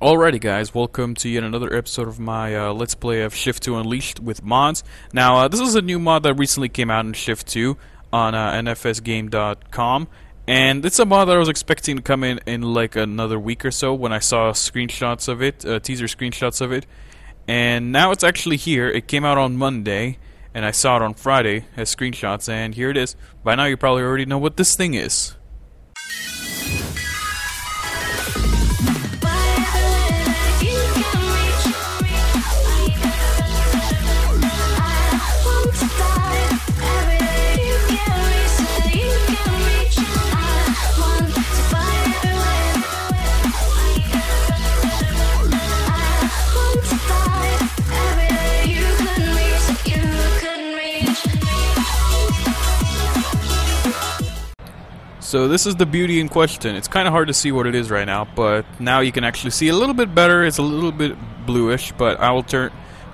Alrighty guys, welcome to yet another episode of my Let's Play of Shift 2 Unleashed with mods. Now, this is a new mod that recently came out in Shift 2 on nfsgame.com, and it's a mod that I was expecting to come in like another week or so when I saw screenshots of it, teaser screenshots of it, and now it's actually here. It came out on Monday, and I saw it on Friday as screenshots, and here it is. By now you probably already know what this thing is. So this is the beauty in question. It's kind of hard to see what it is right now, but now you can actually see a little bit better. It's a little bit bluish, but I will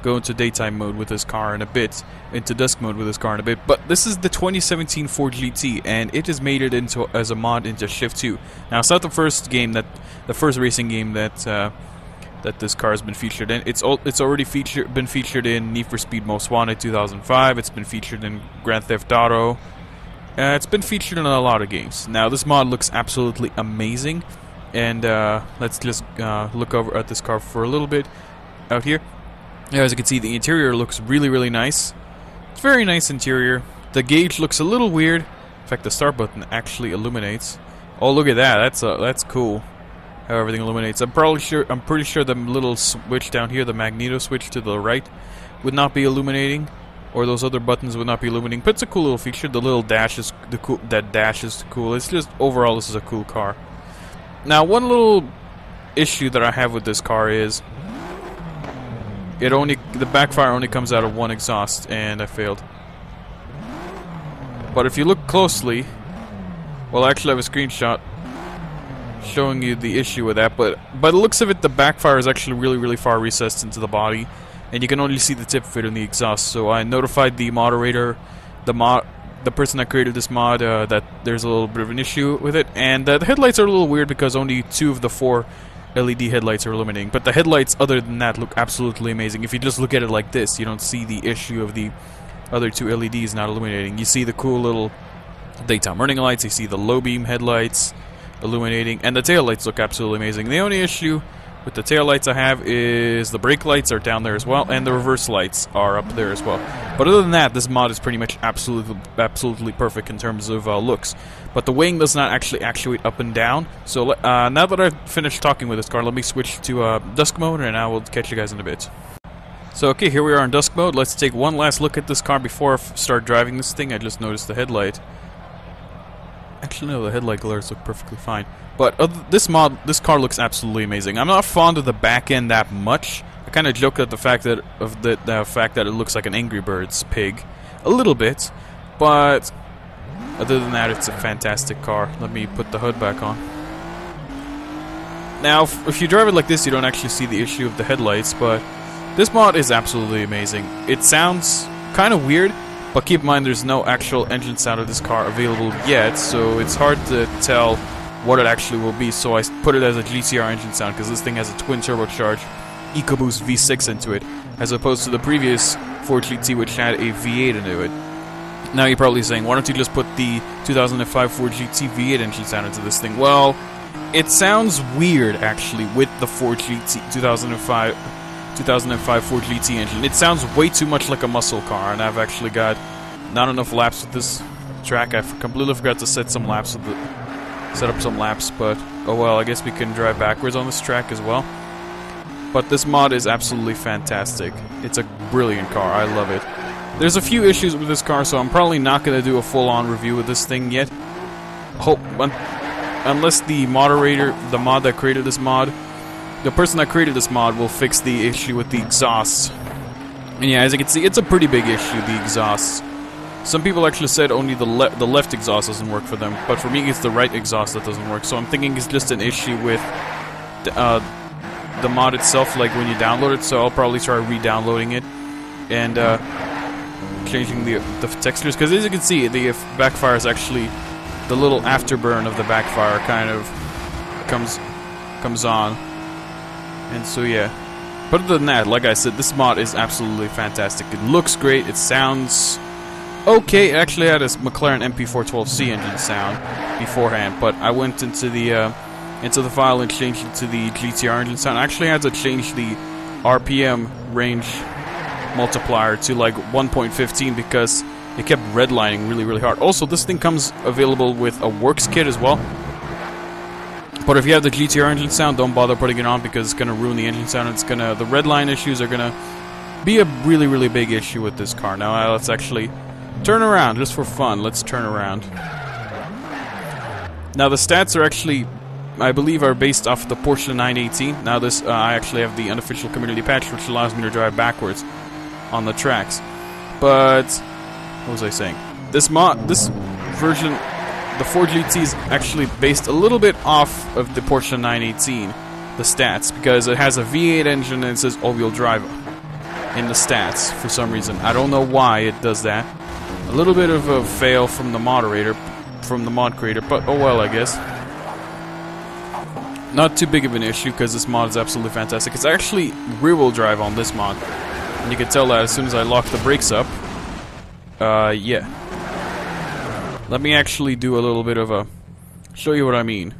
go into daytime mode with this car in a bit, into dusk mode with this car in a bit. But this is the 2017 Ford GT, and it has made it into as a mod into Shift 2. Now it's not the first game the first racing game that this car has been featured in. It's already been featured in Need for Speed Most Wanted 2005. It's been featured in Grand Theft Auto. It's been featured in a lot of games. Now this mod looks absolutely amazing, and let's just look over at this car for a little bit out here. As you can see, the interior looks really nice. It's very nice interior. The gauge looks a little weird. In fact, the start button actually illuminates. Oh, look at that! That's cool. How everything illuminates. I'm pretty sure the little switch down here, the magneto switch to the right, would not be illuminating. Or those other buttons would not be illuminating, but it's a cool little feature. The little dash is that dash is cool. It's just overall, this is a cool car. Now, one little issue that I have with this car is the backfire only comes out of one exhaust, and I failed. But if you look closely, well, I actually have a screenshot showing you the issue with that. But by the looks of it, the backfire is actually really far recessed into the body. And you can only see the tip of it in the exhaust. So I notified the moderator, the person that created this mod, that there's a little bit of an issue with it. And the headlights are a little weird because only 2 of the 4 LED headlights are illuminating. But the headlights, other than that, look absolutely amazing. If you just look at it like this, you don't see the issue of the other 2 LEDs not illuminating. You see the cool little daytime running lights. You see the low beam headlights illuminating, and the tail lights look absolutely amazing. The only issue with the tail lights I have is the brake lights are down there as well, and the reverse lights are up there as well. But other than that, this mod is pretty much absolutely perfect in terms of looks. But the wing does not actually actuate up and down. So now that I've finished talking with this car, let me switch to dusk mode, and I will catch you guys in a bit. So okay, here we are in dusk mode. Let's take one last look at this car before I start driving this thing. I just noticed the headlight. Actually, no, the headlight glares look perfectly fine. But this car looks absolutely amazing. I'm not fond of the back end that much. I kind of joke at the fact that it looks like an Angry Birds pig, a little bit. But other than that, it's a fantastic car. Let me put the hood back on. Now, if you drive it like this, you don't actually see the issue of the headlights. But this mod is absolutely amazing. It sounds kind of weird. But keep in mind, there's no actual engine sound of this car available yet, so it's hard to tell what it actually will be. So I put it as a GTR engine sound, because this thing has a twin turbocharged EcoBoost V6 into it, as opposed to the previous Ford GT, which had a V8 into it. Now you're probably saying, why don't you just put the 2005 Ford GT V8 engine sound into this thing? Well, it sounds weird, actually, with the Ford GT 2005 Ford GT engine. It sounds way too much like a muscle car, and I've actually got not enough laps with this track. I completely forgot to set up some laps, but oh well, I guess we can drive backwards on this track as well. But this mod is absolutely fantastic. It's a brilliant car. I love it. There's a few issues with this car, so I'm probably not going to do a full-on review of this thing yet. Unless the mod that created this mod, the person that created this mod will fix the issue with the exhausts. And yeah, as you can see, it's a pretty big issue, the exhausts. Some people actually said only the left exhaust doesn't work for them, but for me it's the right exhaust that doesn't work. So I'm thinking it's just an issue with the mod itself, like when you download it. So I'll probably try re-downloading it and changing the textures, because as you can see, the backfire is actually the little afterburn of the backfire kind of comes on. And so yeah. But other than that, like I said, this mod is absolutely fantastic. It looks great, it sounds okay. It actually had a McLaren MP412C engine sound beforehand, but I went into the file and changed it to the GTR engine sound. I actually had to change the RPM range multiplier to like 1.15 because it kept redlining really hard. Also, this thing comes available with a works kit as well. But if you have the GTR engine sound, don't bother putting it on because it's gonna ruin the engine sound. The redline issues are gonna be a really big issue with this car. Now let's actually turn around just for fun. Let's turn around. Now the stats are actually, I believe, are based off the Porsche 918. Now this, I actually have the unofficial community patch, which allows me to drive backwards on the tracks. But what was I saying? This version, the Ford GT, is actually based a little bit off of the Porsche 918, the stats, because it has a V8 engine and it says all-wheel drive in the stats for some reason. I don't know why it does that. A little bit of a fail from the moderator, from the mod creator, but oh well, I guess. Not too big of an issue because this mod is absolutely fantastic. It's actually rear-wheel drive on this mod, and you can tell that as soon as I lock the brakes up. Yeah. Let me actually do a little bit of a... show you what I mean.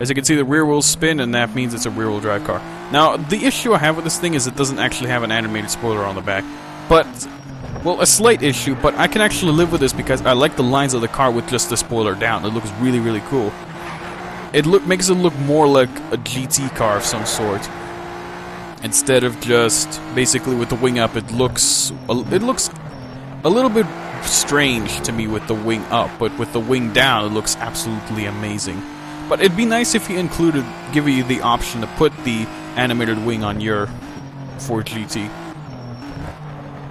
As you can see, the rear wheels spin, and that means it's a rear-wheel drive car. Now, the issue I have with this thing is it doesn't actually have an animated spoiler on the back. But, well, a slight issue, but I can actually live with this because I like the lines of the car with just the spoiler down. It looks really cool. It makes it look more like a GT car of some sort. Instead of just basically with the wing up, it looks a little bit strange to me with the wing up, but with the wing down, it looks absolutely amazing. But it'd be nice if you give you the option to put the animated wing on your Ford GT.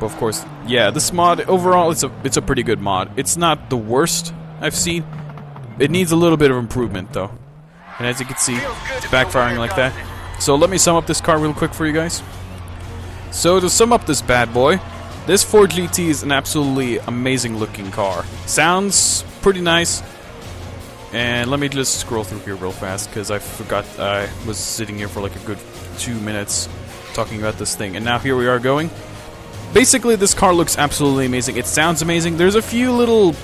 But of course, yeah, this mod overall, it's a pretty good mod. It's not the worst I've seen. It needs a little bit of improvement though. And as you can see, it's backfiring like that. So let me sum up this car real quick for you guys. So to sum up this bad boy, this Ford GT is an absolutely amazing looking car. Sounds pretty nice. And let me just scroll through here real fast because I forgot I was sitting here for like a good 2 minutes talking about this thing. And now here we are going. Basically, this car looks absolutely amazing. It sounds amazing. There's a few little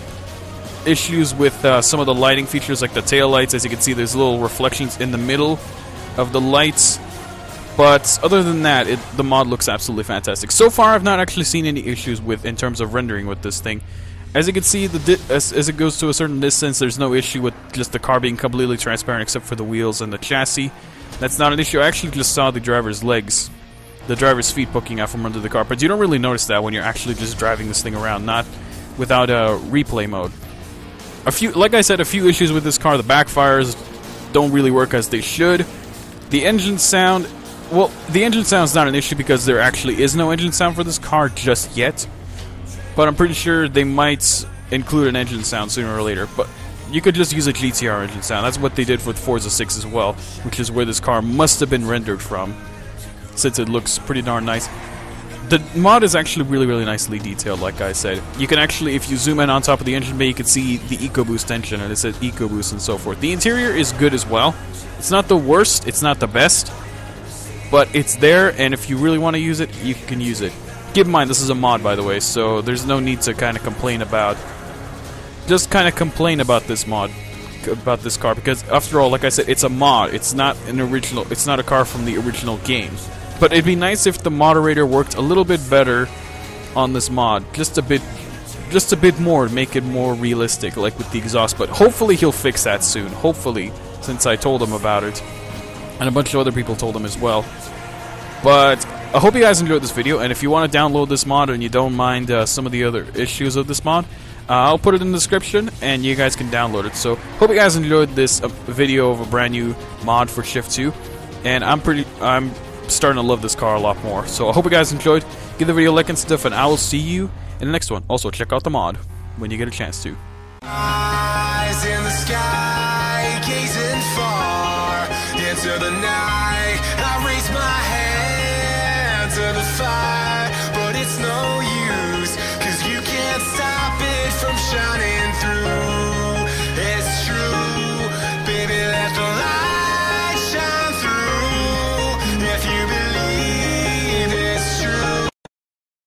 issues with some of the lighting features, like the tail lights. As you can see, there's little reflections in the middle of the lights, but other than that, the mod looks absolutely fantastic. So far, I've not actually seen any issues in terms of rendering with this thing. As you can see, as it goes to a certain distance, there's no issue with just the car being completely transparent except for the wheels and the chassis. That's not an issue. I actually just saw the driver's legs, the driver's feet poking out from under the car, but you don't really notice that when you're actually just driving this thing around, not without a replay mode. Like I said, a few issues with this car. The backfires don't really work as they should. The engine sound, well, the engine sound's not an issue because there actually is no engine sound for this car just yet. But I'm pretty sure they might include an engine sound sooner or later. But you could just use a GTR engine sound. That's what they did with Forza 6 as well, which is where this car must have been rendered from, since it looks pretty darn nice. The mod is actually really nicely detailed, like I said. You can actually, if you zoom in on top of the engine bay, you can see the EcoBoost engine, and it says EcoBoost and so forth. The interior is good as well. It's not the worst, it's not the best, but it's there, and if you really want to use it, you can use it. Keep in mind, this is a mod, by the way, so there's no need to kind of complain about... Just kind of complain about this mod, about this car, because after all, like I said, it's a mod. It's not an original, it's not a car from the original game. But it'd be nice if the moderator worked a little bit better on this mod, just a bit more, make it more realistic, like with the exhaust. But hopefully he'll fix that soon. Hopefully, since I told him about it, and a bunch of other people told him as well. But I hope you guys enjoyed this video, and if you want to download this mod and you don't mind some of the other issues of this mod, I'll put it in the description, and you guys can download it. So hope you guys enjoyed this video of a brand new mod for Shift 2, and I'm starting to love this car a lot more. So I hope you guys enjoyed. Give the video a like and stuff, and I will see you in the next one. Also, check out the mod when you get a chance to. Eyes in the sky, gazing far into the night.